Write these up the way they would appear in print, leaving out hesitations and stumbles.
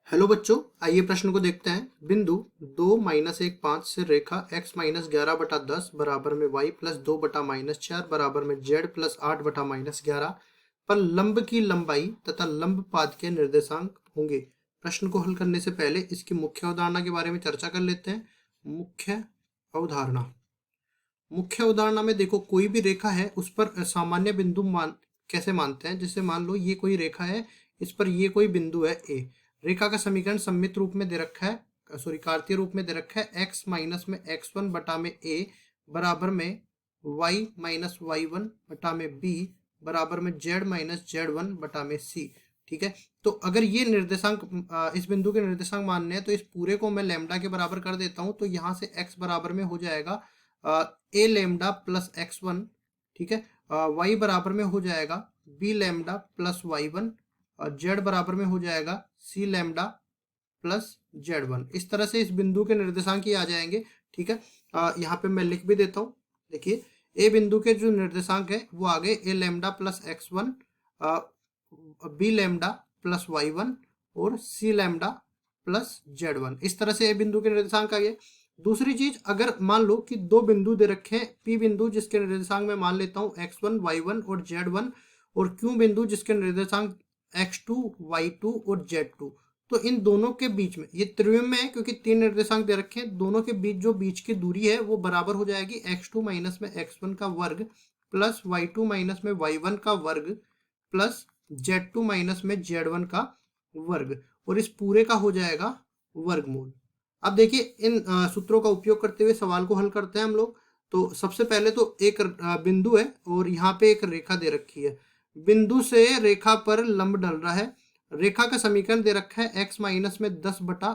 Hello बच्चों, आइए प्रश्न को देखते हैं। बिंदु 2-1 5 से रेखा x माइनस 11/10 बराबर में y प्लस 2/-4 बराबर में z प्लस 8/-11 पर लंब की लंबाई तथा लंब पाद के निर्देशांक होंगे। प्रश्न को हल करने से पहले इसकी मुख्य अवधारणा के बारे में चर्चा कर लेते हैं। मुख्य अवधारणा मुख्य अवधारणा में देखो, कोई भी रेखा है उस पर सामान्य बिंदु कैसे मानते हैं। जैसे मान लो ये कोई रेखा है, इस पर ये कोई बिंदु है ए। रेखा का समीकरण सममित रूप में दे रखा है, कार्तीय रूप में दे रखा है। x माइनस में x1 बटा में a बराबर में y माइनस y1 बटा में b बराबर में z माइनस z1 बटा में c। ठीक है, तो अगर ये निर्देशांक इस बिंदु के निर्देशांक मानने हैं तो इस पूरे को मैं लैम्डा के बराबर कर देता हूं। तो यहाँ से x बराबर में हो जाएगा a लैम्डा प्लस x1। ठीक है, y बराबर में हो जाएगा b लैम्डा प्लस y1 और z बराबर में हो जाएगा c लैम्डा प्लस z1। इस तरह से इस बिंदु के निर्देशांक ही आ जाएंगे। ठीक है, यहाँ पे मैं लिख भी देता हूँ। देखिए, ए बिंदु के जो निर्देशांक है वो आ गए a lambda plus x1, b lambda plus y1 और c लैम्डा प्लस z1। इस तरह से ए बिंदु के निर्देशांक आ गए। दूसरी चीज, अगर मान लो कि दो बिंदु दे रखे हैं, p बिंदु जिसके निर्देशांक मैं मान लेता हूँ x1 y1 और z1, और q बिंदु जिसके निर्देशांक x2 y2 और z2, तो इन दोनों के बीच में ये त्रिविम में है क्योंकि तीन निर्देशांक दे रखे हैं। दोनों के बीच जो बीच की दूरी है वो बराबर हो जाएगी x2 माइनस में x1 का वर्ग प्लस y2 माइनस में y1 का वर्ग प्लस z2 माइनस में z1 का वर्ग, और इस पूरे का हो जाएगा वर्गमूल। अब देखिए, इन सूत्रों का उपयोग करते हुए सवाल को हल करते हैं हम लोग। तो सबसे पहले तो एक बिंदु है और यहाँ पे एक रेखा दे रखी है। बिंदु से रेखा पर लंब डल रहा है। रेखा का समीकरण दे रखा है x माइनस में 10 बटा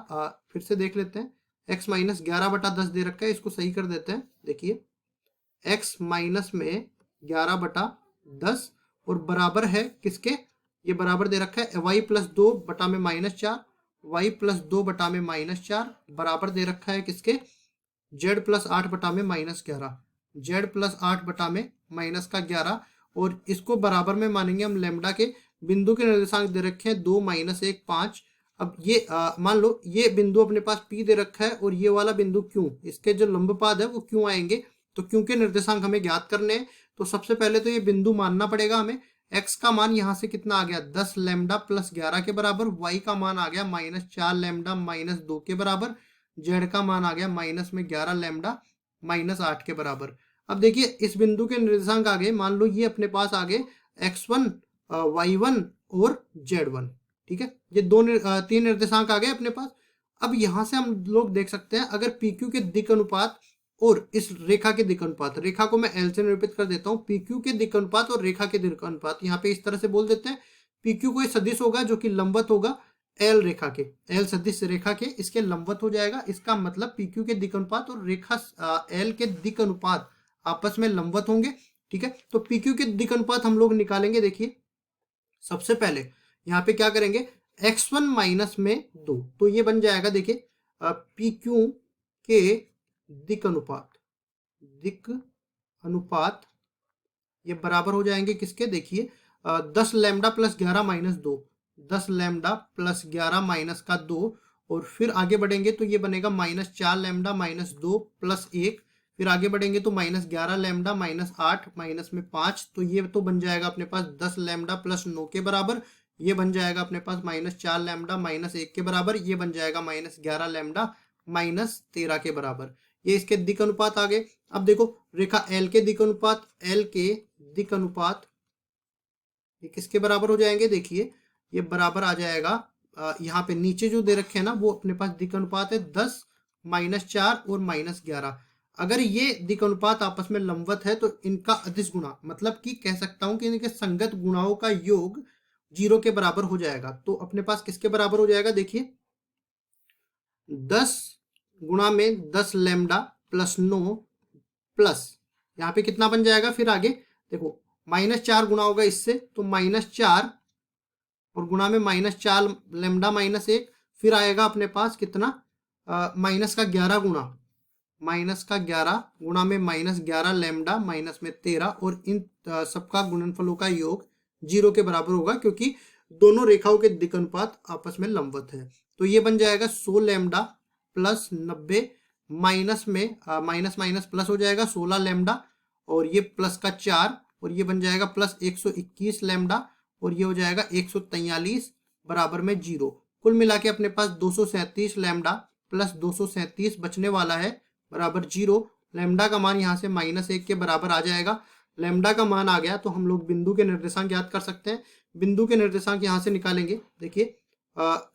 फिर से देख लेते हैं, x माइनस 11/10 दे रखा है। इसको सही कर देते हैं। देखिए, x माइनस में 11/10 और बराबर है किसके, ये बराबर दे रखा है y प्लस 2 बटा में -4, y प्लस 2 बटा में -4 बराबर दे रखा है किसके, z प्लस 8 बटा में -11, z प्लस 8 बटा में -11, और इसको बराबर में मानेंगे हम लैम्डा के। बिंदु के निर्देशांक दे रखे हैं 2-1 5। अब ये मान लो ये बिंदु अपने पास P दे रखा है और ये वाला बिंदु Q, इसके जो लंबपाद है वो Q आएंगे। तो Q के निर्देशांक हमें ज्ञात करने हैं। तो सबसे पहले तो ये बिंदु मानना पड़ेगा हमें। x का मान यहाँ से कितना आ गया, 10 लैम्डा प्लस 11 के बराबर। y का मान आ गया -4 लैम्डा -2 के बराबर। z का मान आ गया -11 लैम्डा -8 के बराबर। अब देखिए, इस बिंदु के निर्देशांक आ गए, मान लो ये अपने पास आ गए x1 y1 और z1। ठीक है, ये तीन निर्देशांक आ गए अपने पास। अब यहां से हम लोग देख सकते हैं, अगर PQ के दिक् अनुपात और इस रेखा के दिक् अनुपात, रेखा को मैं L से निरूपित कर देता हूँ, PQ के दिक् अनुपात और रेखा के दिक् अनुपात, यहाँ पे इस तरह से बोल देते हैं। PQ कोई सदिश होगा जो कि लंबवत होगा L रेखा के, L सदिश रेखा के इसके लंबवत हो जाएगा। इसका मतलब PQ के दिक् अनुपात और रेखा L के दिक् अनुपात आपस में लंबवत होंगे। ठीक है, तो PQ के दिक् अनुपात हम लोग निकालेंगे। देखिए, सबसे पहले यहाँ पे क्या करेंगे, x1 माइनस में 2, तो ये बन जाएगा। देखिए, PQ के दिक् अनुपात ये बराबर हो जाएंगे किसके, देखिए 10 lambda plus 11 minus 2, 10 lambda plus 11 minus का 2, और फिर आगे बढ़ेंगे तो ये बनेगा -4 लैम्डा -2 प्लस 1। फिर आगे बढ़ेंगे तो -11 लैम्डा -8 माइनस में 5, तो ये तो बन जाएगा अपने पास 10 लैम्डा प्लस 9 के बराबर। ये बन जाएगा अपने पास -4 लैम्डा -1 के बराबर। ये बन जाएगा -11 लैम्डा -13 के बराबर। ये इसके दिक् अनुपात आ गए। अब देखो, रेखा L के दिक् अनुपात, L के दिक् अनुपात ये किसके बराबर हो जाएंगे, देखिए ये बराबर आ जाएगा, यहाँ पे नीचे जो दे रखे हैं ना वो अपने पास दिक् अनुपात है 10 -4 और -11। अगर ये दिक् अनुपात आपस में लंबवत है तो इनका अदिश गुणा, मतलब कि कह सकता हूं कि इनके संगत गुणाओं का योग 0 के बराबर हो जाएगा। तो अपने पास किसके बराबर हो जाएगा, देखिए 10 गुणा में 10 लैम्डा प्लस 9 प्लस यहाँ पे कितना बन जाएगा, फिर आगे देखो -4 गुणा होगा इससे तो -4 और गुणा में -4 लैम्डा -1, फिर आएगा अपने पास कितना, माइनस का 11 गुणा, -11 गुणा में -11 लैम्डा माइनस में 13, और इन सबका गुणनफलों का योग 0 के बराबर होगा क्योंकि दोनों रेखाओं के दिक् अनुपात आपस में लंबवत है। तो ये बन जाएगा 100 लैम्डा प्लस 90 माइनस में माइनस माइनस प्लस हो जाएगा 16 लैम्डा और ये प्लस का 4 और ये बन जाएगा प्लस 121 लैम्डा और ये हो जाएगा 143 बराबर में 0। कुल मिला के अपने पास 237 लैम्डा प्लस 237 बचने वाला है बराबर 0। लैम्डा का मान यहाँ से -1 के बराबर आ जाएगा। लैम्डा का मान आ गया तो हम लोग बिंदु के निर्देशांक याद कर सकते हैं। बिंदु के निर्देशांक यहाँ से निकालेंगे। देखिए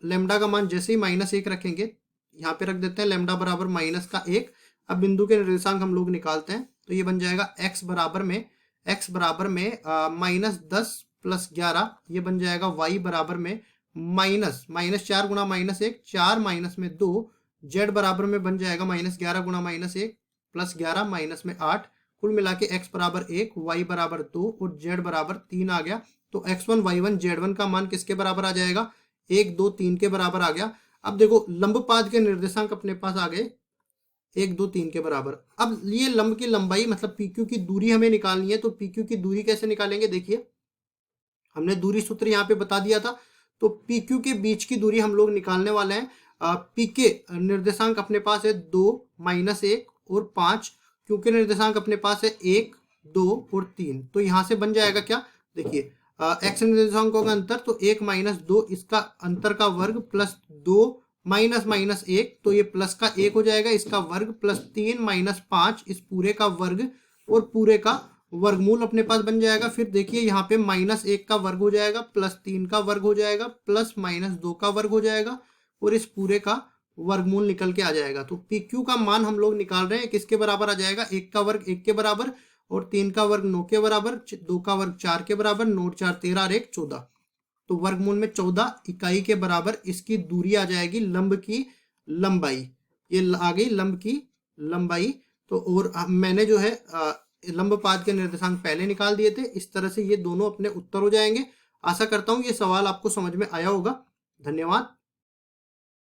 लैम्डा का मान जैसे ही -1 रखेंगे, यहाँ पे रख देते हैं लैम्डा बराबर -1। अब बिंदु के निर्देशांक हम लोग निकालते हैं तो ये बन जाएगा x बराबर में -10 प्लस 11, ये बन जाएगा y बराबर में -4 गुणा -1 4 माइनस में 2, z बराबर में बन जाएगा -11 गुणा -1 प्लस 11 माइनस में 8। कुल मिला के x बराबर 1, y बराबर 2 और z बराबर 3 आ गया। तो x1 y1 z1 का मान किसके बराबर आ जाएगा? 1 2 3 के बराबर आ गया। अब देखो लंबपाद के निर्देशांक अपने पास आ गए 1 2 3 के बराबर। अब ये लंब की लंबाई मतलब PQ की दूरी हमें निकालनी है। तो PQ की दूरी कैसे निकालेंगे? देखिए हमने दूरी सूत्र यहाँ पे बता दिया था। तो PQ के बीच की दूरी हम लोग निकालने वाले हैं। PK निर्देशांक अपने पास है 2 -1 और 5। Q के निर्देशांक अपने पास है 1 2 और 3। तो यहाँ से बन जाएगा क्या? देखिए x निर्देशांकों का अंतर तो 1 - 2 इसका अंतर का वर्ग प्लस 2 -1 तो ये प्लस का 1 हो जाएगा इसका वर्ग प्लस 3 - 5 इस पूरे का वर्ग और पूरे का वर्गमूल अपने पास बन जाएगा। फिर देखिए यहाँ पे -1 का वर्ग हो जाएगा प्लस 3 का वर्ग हो जाएगा प्लस -2 का वर्ग हो जाएगा और इस पूरे का वर्गमूल निकल के आ जाएगा। तो PQ का मान हम लोग निकाल रहे हैं किसके बराबर आ जाएगा? 1 का वर्ग 1 के बराबर और 3 का वर्ग 9 के बराबर, 2 का वर्ग 4 के बराबर, 9 4 13 और 1 14। तो वर्गमूल में 14 इकाई के बराबर इसकी दूरी आ जाएगी लंब की लंबाई। ये आ गई लंब की लंबाई। तो और मैंने जो है लंबपाद के निर्देशांक पहले निकाल दिए थे। इस तरह से ये दोनों अपने उत्तर हो जाएंगे। आशा करता हूँ ये सवाल आपको समझ में आया होगा। धन्यवाद।